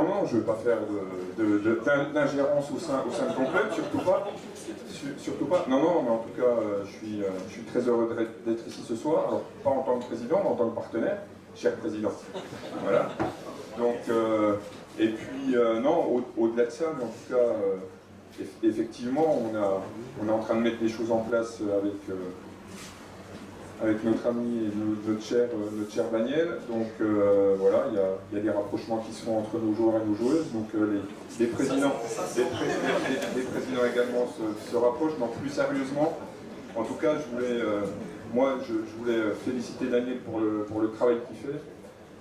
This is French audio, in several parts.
non, je ne veux pas faire d'ingérence au sein de ton club, surtout pas. Surtout pas. Non, mais en tout cas, je suis très heureux d'être ici ce soir. Alors, pas en tant que président, mais en tant que partenaire, cher président. Voilà. Donc, et puis, non, au-delà de ça, mais en tout cas, effectivement, on est en train de mettre des choses en place avec notre ami et notre cher Daniel. Donc voilà, il y a des rapprochements qui se font entre nos joueurs et nos joueuses. Donc les présidents également se rapprochent. Donc plus sérieusement, en tout cas, je voulais féliciter Daniel pour le travail qu'il fait,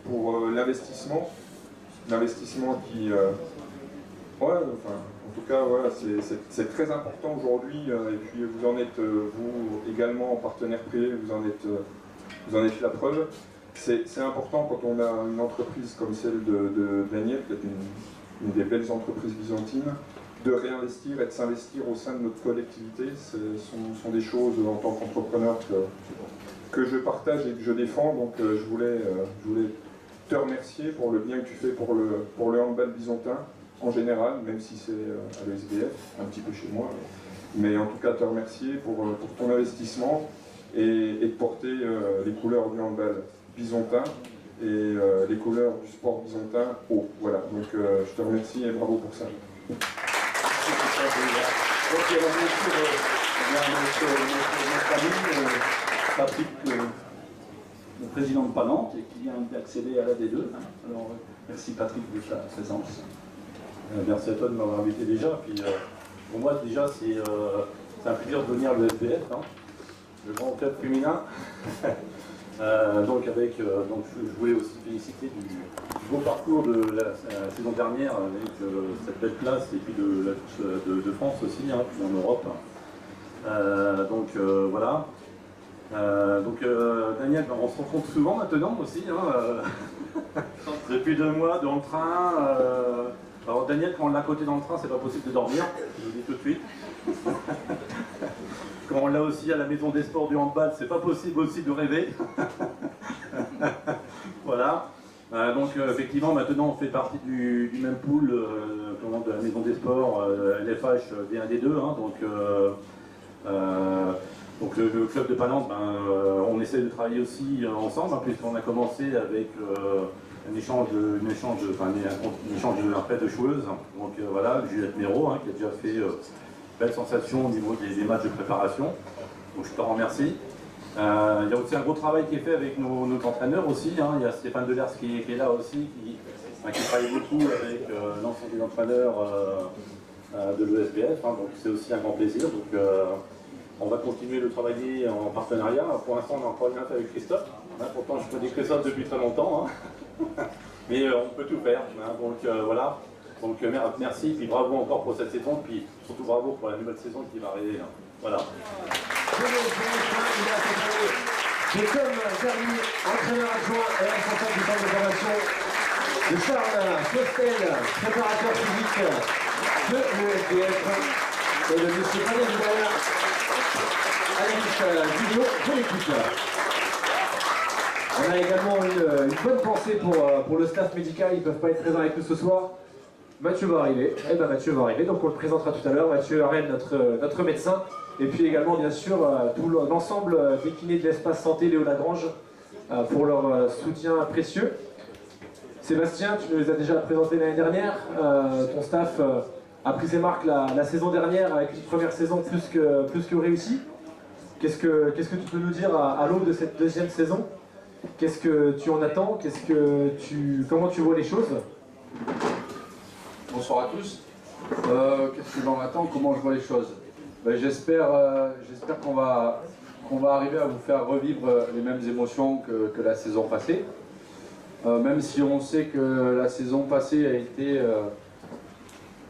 pour l'investissement qui... en tout cas, voilà, c'est très important aujourd'hui, et puis vous en êtes, vous également, en partenaire privé, vous en êtes la preuve. C'est important quand on a une entreprise comme celle de Daniel, qui est une des belles entreprises byzantines, de réinvestir et de s'investir au sein de notre collectivité. Ce sont des choses en tant qu'entrepreneur que je partage et que je défends, donc je voulais te remercier pour le bien que tu fais pour le handball byzantin, en général, même si c'est à l'ESBF, un petit peu chez moi, mais en tout cas te remercier pour ton investissement et de porter les couleurs du handball byzantin et les couleurs du sport byzantin haut. Voilà, donc je te remercie et bravo pour ça. Ok, alors bien sûr, notre ami Patrick, le président de Palante, et qui vient d'accéder à la D2. Alors merci Patrick de ta présence. Merci à toi de m'avoir invité déjà. Puis, pour moi, déjà, c'est un plaisir de venir à l'ESBF, le grand club féminin. Donc, je voulais aussi féliciter du beau parcours de la saison dernière avec cette belle place et puis de la touche de France aussi, puis en Europe. Voilà. Daniel, on se rencontre souvent maintenant aussi. Depuis 2 mois dans le train. Alors Daniel, quand on l'a à côté dans le train, c'est pas possible de dormir, je vous le dis tout de suite. Quand on l'a aussi à la maison des sports du handball, c'est pas possible aussi de rêver. Voilà. Effectivement, maintenant on fait partie du même pool de la maison des sports, LFH D1 D2. Donc le club de Palante, on essaie de travailler aussi ensemble, puisqu'on a commencé avec un échange après de joueuses. Donc voilà, Juliette Méraud, qui a déjà fait belle sensation au niveau des matchs de préparation. Donc je te remercie. Il y a aussi un gros travail qui est fait avec nos entraîneurs aussi. Il y a Stéphane Delers qui est là aussi, qui travaille beaucoup avec l'ensemble des entraîneurs de l'ESBF. Donc c'est aussi un grand plaisir. Donc on va continuer de travailler en partenariat. Pour l'instant, on est en coordination avec Christophe. Pourtant, je connais Christophe depuis très longtemps. Mais on peut tout faire. Voilà. Donc merci, puis bravo encore pour cette saison, puis surtout bravo pour la nouvelle saison qui va arriver. Voilà. J'ai comme dernier entraîneur adjoint et responsable du centre de formation de Charles Costel, préparateur physique de l'ESBF, et de M. Fabien Vidal, analyste vidéo de l'équipe. On a également une bonne pensée pour le staff médical, ils ne peuvent pas être présents avec nous ce soir. Mathieu va arriver, Mathieu va arriver, donc on le présentera tout à l'heure. Mathieu Arène, notre médecin, et puis également bien sûr tout l'ensemble des kinés de l'espace santé Léo Lagrange pour leur soutien précieux. Sébastien, tu nous les as déjà présentés l'année dernière, ton staff a pris ses marques la saison dernière avec une première saison plus que réussie. Qu'est-ce que tu peux nous dire à l'aube de cette deuxième saison? Qu'est-ce que tu en attends? Comment tu vois les choses? Bonsoir à tous. Qu'est-ce que j'en attends? Comment je vois les choses? J'espère qu'on va arriver à vous faire revivre les mêmes émotions que la saison passée. Même si on sait que la saison passée a été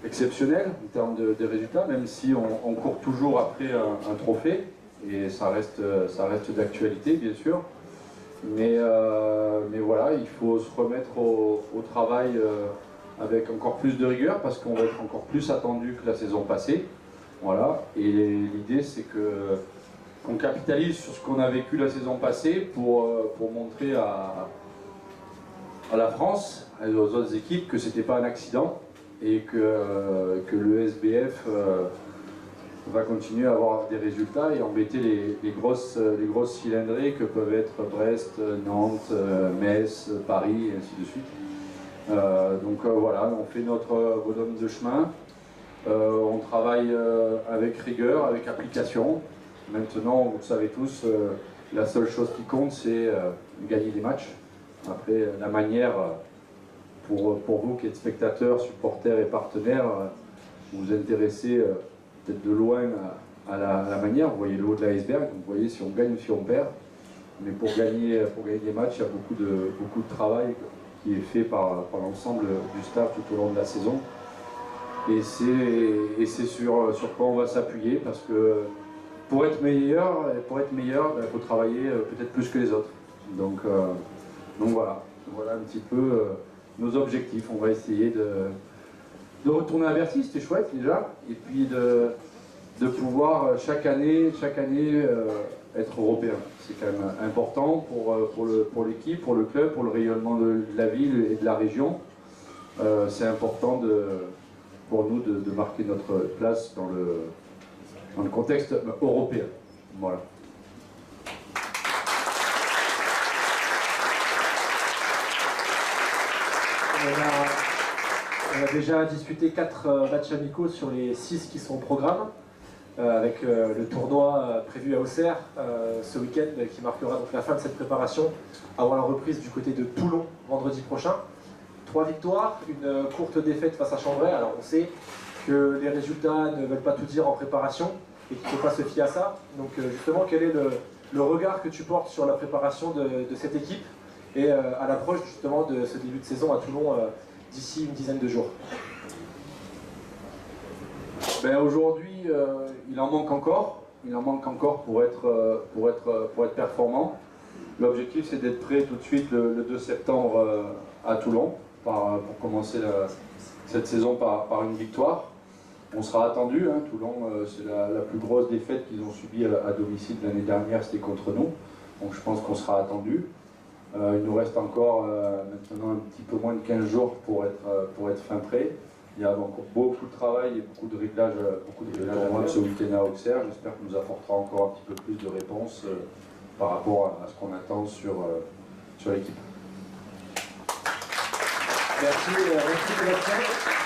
exceptionnelle en termes de résultats, même si on court toujours après un trophée, et ça reste d'actualité bien sûr. Mais voilà, il faut se remettre au travail avec encore plus de rigueur, parce qu'on va être encore plus attendu que la saison passée. Voilà, et l'idée c'est qu'on capitalise sur ce qu'on a vécu la saison passée pour montrer à à la France et aux autres équipes que c'était pas un accident et que le SBF va continuer à avoir des résultats et embêter les grosses cylindrées que peuvent être Brest, Nantes, Metz, Paris et ainsi de suite. Donc voilà, on fait notre bonhomme de chemin. On travaille avec rigueur, avec application. Maintenant, vous le savez tous, la seule chose qui compte, c'est gagner des matchs. Après, la manière, pour vous qui êtes spectateurs, supporters et partenaires, vous vous intéressez peut-être de loin à la manière. Vous voyez le haut de l'iceberg, vous voyez si on gagne ou si on perd. Mais pour gagner des matchs, il y a beaucoup de travail qui est fait par l'ensemble du staff tout au long de la saison. Et c'est sur quoi on va s'appuyer parce que pour être meilleur, il faut travailler peut-être plus que les autres. Donc voilà un petit peu nos objectifs. On va essayer de retourner à Bercy, c'était chouette déjà, et puis de pouvoir chaque année être européen. C'est quand même important pour l'équipe, pour le club, pour le rayonnement de la ville et de la région. C'est important pour nous de marquer notre place dans le contexte européen. Voilà. On a déjà disputé 4 matchs amicaux sur les 6 qui sont au programme, avec le tournoi prévu à Auxerre ce week-end qui marquera donc la fin de cette préparation avant la reprise du côté de Toulon vendredi prochain. 3 victoires, une courte défaite face à Chambray. Alors on sait que les résultats ne veulent pas tout dire en préparation et qu'il ne faut pas se fier à ça. Donc justement, quel est le regard que tu portes sur la préparation de cette équipe et à l'approche justement de ce début de saison à Toulon d'ici une dizaine de jours? Aujourd'hui, il en manque encore. Il en manque encore pour être performant. L'objectif, c'est d'être prêt tout de suite le 2 septembre à Toulon pour commencer cette saison par une victoire. On sera attendu. Toulon, c'est la plus grosse défaite qu'ils ont subie à domicile l'année dernière, c'était contre nous. Donc je pense qu'on sera attendu. Il nous reste encore maintenant un petit peu moins de 15 jours pour être fin prêt. Il y a encore beaucoup de travail et beaucoup de réglages à moi ce week-end à Auxerre. J'espère qu'il nous apportera encore un petit peu plus de réponses par rapport à ce qu'on attend sur l'équipe. Merci Sébastien.